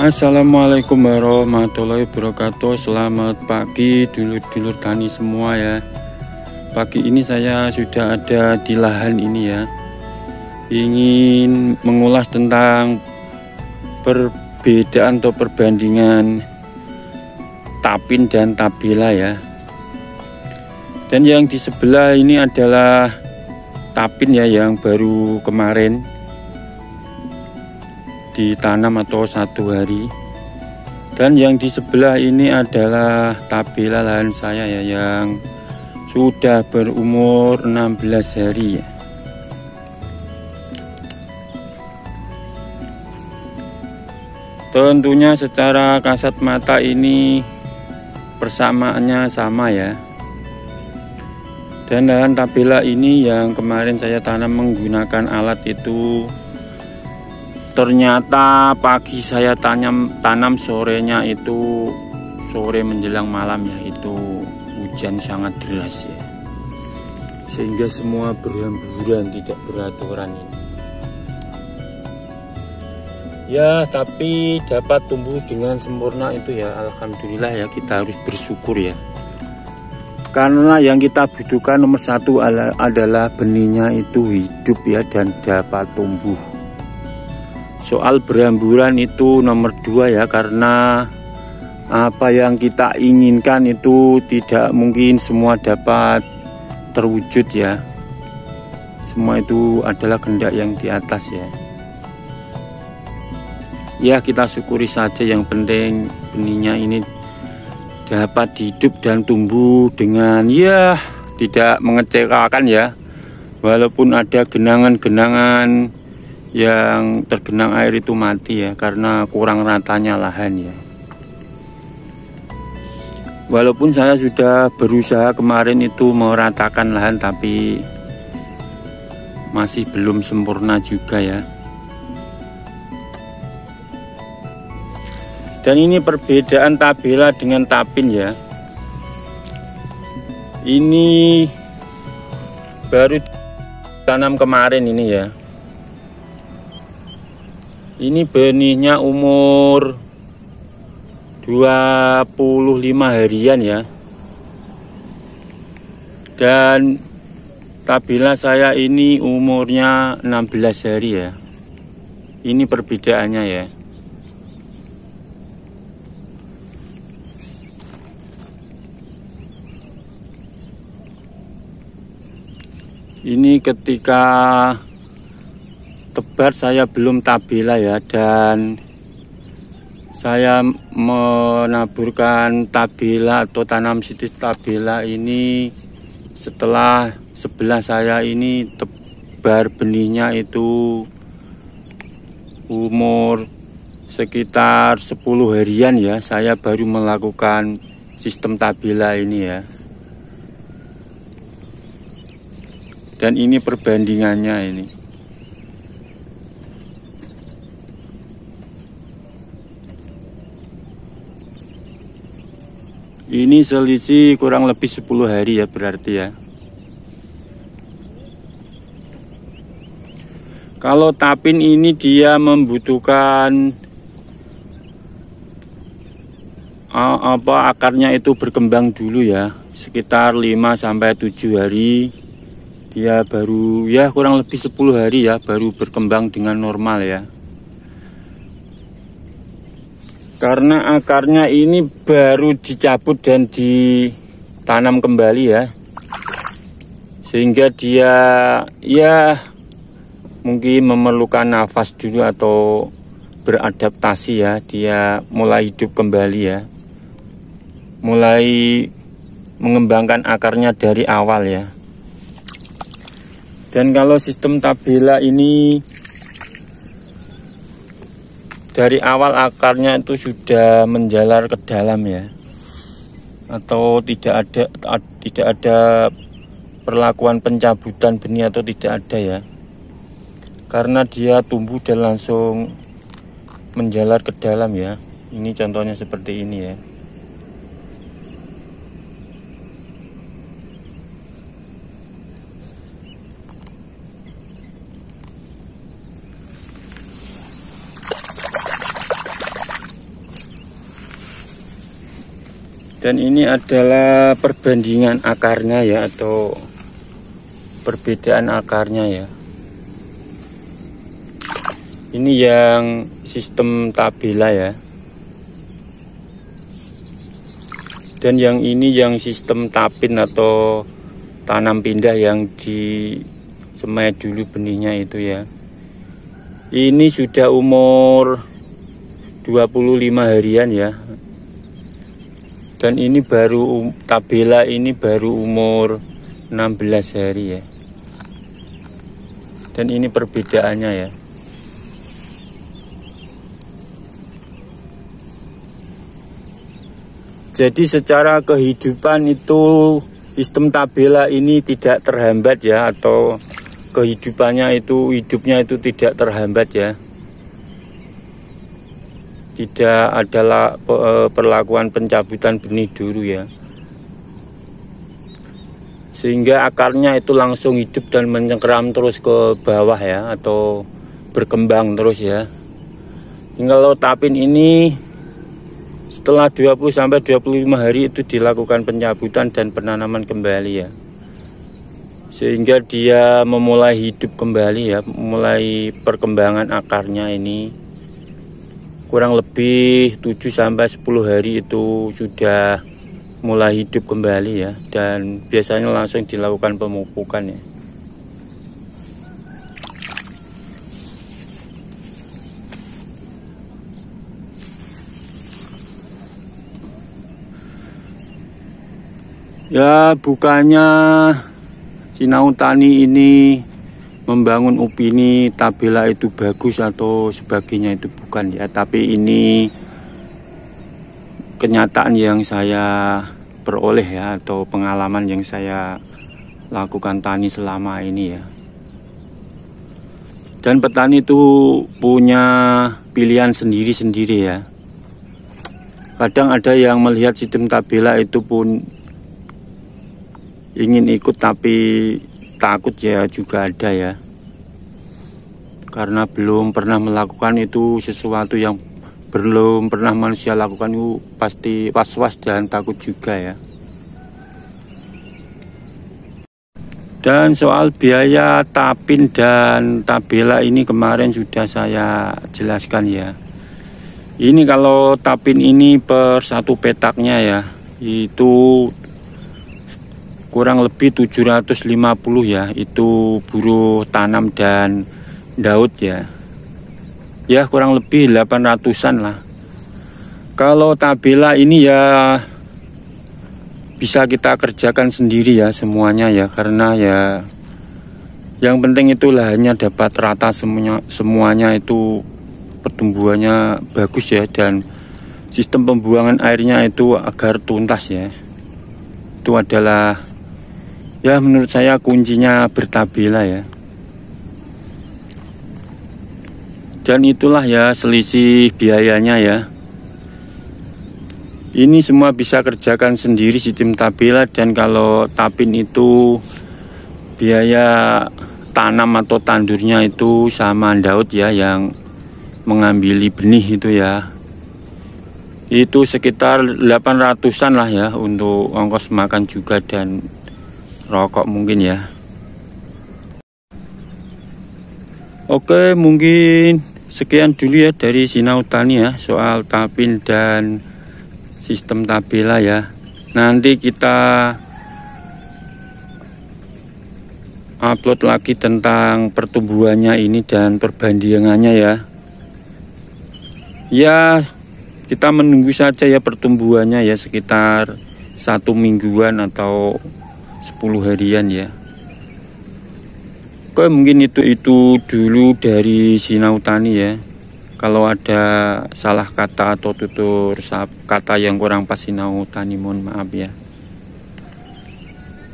Assalamualaikum warahmatullahi wabarakatuh. Selamat pagi dulur-dulur tani semua ya. Pagi ini saya sudah ada di lahan ini ya. Ingin mengulas tentang perbedaan atau perbandingan tapin dan tabela ya. Dan yang di sebelah ini adalah tapin ya, yang baru kemarin ditanam atau 1 hari. Dan yang di sebelah ini adalah tabela lahan saya ya, yang sudah berumur 16 hari ya. Tentunya secara kasat mata ini persamaannya sama ya. Dan lahan tabela ini yang kemarin saya tanam menggunakan alat itu, ternyata pagi saya tanam sorenya itu sore menjelang malam ya, itu hujan sangat deras ya, sehingga semua berhamburan tidak beraturan ini ya. Tapi dapat tumbuh dengan sempurna itu ya, alhamdulillah ya, kita harus bersyukur ya, karena yang kita butuhkan nomor 1 adalah benihnya itu hidup ya dan dapat tumbuh. Soal berhamburan itu nomor 2 ya, karena apa yang kita inginkan itu tidak mungkin semua dapat terwujud ya. Semua itu adalah kehendak yang di atas ya. Ya, kita syukuri saja, yang penting benihnya ini dapat hidup dan tumbuh dengan ya tidak mengecewakan ya. Walaupun ada genangan-genangan yang tergenang air itu mati ya, karena kurang ratanya lahan ya. Walaupun saya sudah berusaha kemarin itu meratakan lahan, tapi masih belum sempurna juga ya. Dan ini perbedaan tabela dengan tapin ya. Ini baru tanam kemarin ini ya. Ini benihnya umur 25 harian ya. Dan tabela saya ini umurnya 16 hari ya. Ini perbedaannya ya. Ini ketika tebar saya belum tabela ya, dan saya menaburkan tabela atau tanam sitis tabela ini setelah sebelah saya ini tebar benihnya itu umur sekitar 10 harian ya, saya baru melakukan sistem tabela ini ya. Dan ini perbandingannya ini. Ini selisih kurang lebih 10 hari ya berarti ya. Kalau tapin ini dia membutuhkan akarnya itu berkembang dulu ya. Sekitar 5-7 hari dia baru ya, kurang lebih 10 hari ya, baru berkembang dengan normal ya. Karena akarnya ini baru dicabut dan ditanam kembali ya, sehingga dia ya mungkin memerlukan nafas dulu atau beradaptasi ya. Dia mulai hidup kembali ya, mulai mengembangkan akarnya dari awal ya. Dan kalau sistem tabela ini dari awal akarnya itu sudah menjalar ke dalam ya, atau tidak ada perlakuan pencabutan benih atau tidak ada ya, karena dia tumbuh dan langsung menjalar ke dalam ya. Ini contohnya seperti ini ya. Dan ini adalah perbandingan akarnya ya, atau perbedaan akarnya ya. Ini yang sistem tabela ya. Dan yang ini yang sistem tapin atau tanam pindah yang disemai dulu benihnya itu ya. Ini sudah umur 25 harian ya. Dan ini baru tabela ini baru umur 16 hari ya. Dan ini perbedaannya ya. Jadi secara kehidupan itu sistem tabela ini tidak terhambat ya, atau kehidupannya itu hidupnya itu tidak terhambat ya. Tidak adalah perlakuan pencabutan benih dulu ya. Sehingga akarnya itu langsung hidup dan mencengkeram terus ke bawah ya, atau berkembang terus ya. Kalau tapin ini setelah 20-25 hari itu dilakukan pencabutan dan penanaman kembali ya. Sehingga dia memulai hidup kembali ya, mulai perkembangan akarnya ini. Kurang lebih 7-10 hari itu sudah mulai hidup kembali ya. Dan biasanya langsung dilakukan pemupukan ya. Ya, bukannya Sinau Tani ini membangun opini tabela itu bagus atau sebagainya, itu bukan ya, tapi ini kenyataan yang saya peroleh ya, atau pengalaman yang saya lakukan tani selama ini ya. Dan petani itu punya pilihan sendiri-sendiri ya. Kadang ada yang melihat sistem tabela itu pun ingin ikut tapi takut ya, juga ada ya, karena belum pernah melakukan itu, sesuatu yang belum pernah manusia lakukan itu pasti was-was dan takut juga ya. Dan soal biaya tapin dan tabela ini kemarin sudah saya jelaskan ya. Ini kalau tapin ini per satu petaknya ya, itu kurang lebih 750 ya, itu buruh tanam dan daud ya. Ya kurang lebih 800-an lah. Kalau tabela ini ya bisa kita kerjakan sendiri ya semuanya ya, karena ya yang penting itu lahannya dapat rata semuanya itu pertumbuhannya bagus ya, dan sistem pembuangan airnya itu agar tuntas ya. Itu adalah ya menurut saya kuncinya bertabela ya. Dan itulah ya selisih biayanya ya. Ini semua bisa kerjakan sendiri sistem tabela, dan kalau tapin itu biaya tanam atau tandurnya itu sama daud ya, yang mengambil benih itu ya. Itu sekitar 800-an lah ya, untuk ongkos makan juga dan rokok mungkin ya. Oke, mungkin sekian dulu ya dari Sinau Tani ya, soal tapin dan sistem tabela ya. Nanti kita upload lagi tentang pertumbuhannya ini dan perbandingannya ya. Ya, kita menunggu saja ya pertumbuhannya ya, sekitar 1 mingguan atau 10 harian ya. Oke, mungkin itu dulu dari Sinau Tani ya. Kalau ada salah kata atau tutur kata yang kurang pas Sinau Tani, mohon maaf ya.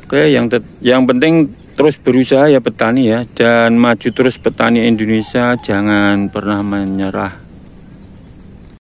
Oke, yang penting terus berusaha ya petani ya, dan maju terus petani Indonesia, jangan pernah menyerah.